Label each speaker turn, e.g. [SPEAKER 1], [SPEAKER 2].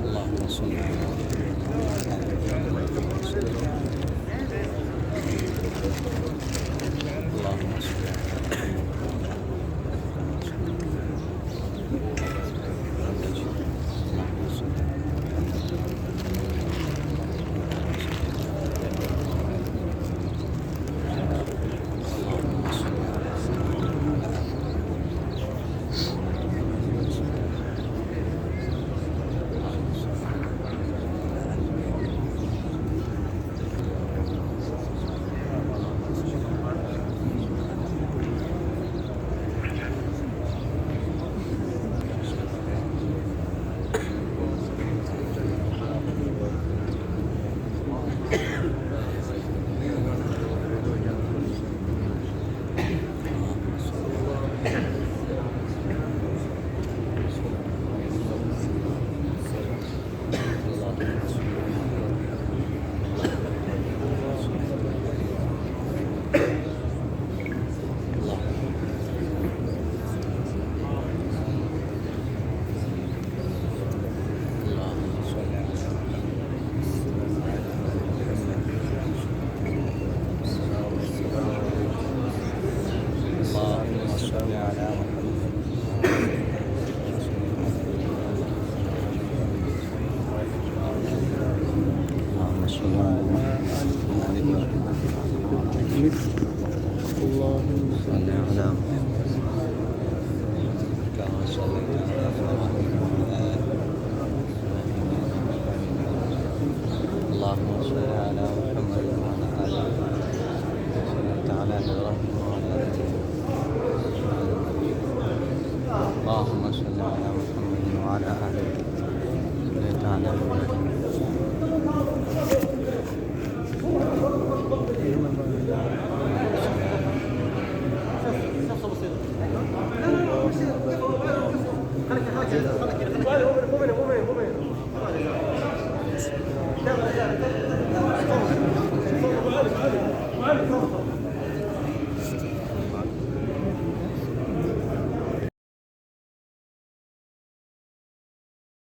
[SPEAKER 1] اللهم صل اللهم صل
[SPEAKER 2] اللهم صل على
[SPEAKER 1] كما صليت على إبراهيم وعلى آل اللهم صل على محمد وعلى آل صليت على إبراهيم وعلى آل اللهم صل على محمد وعلى آل صليت على إبراهيم
[SPEAKER 2] اللهم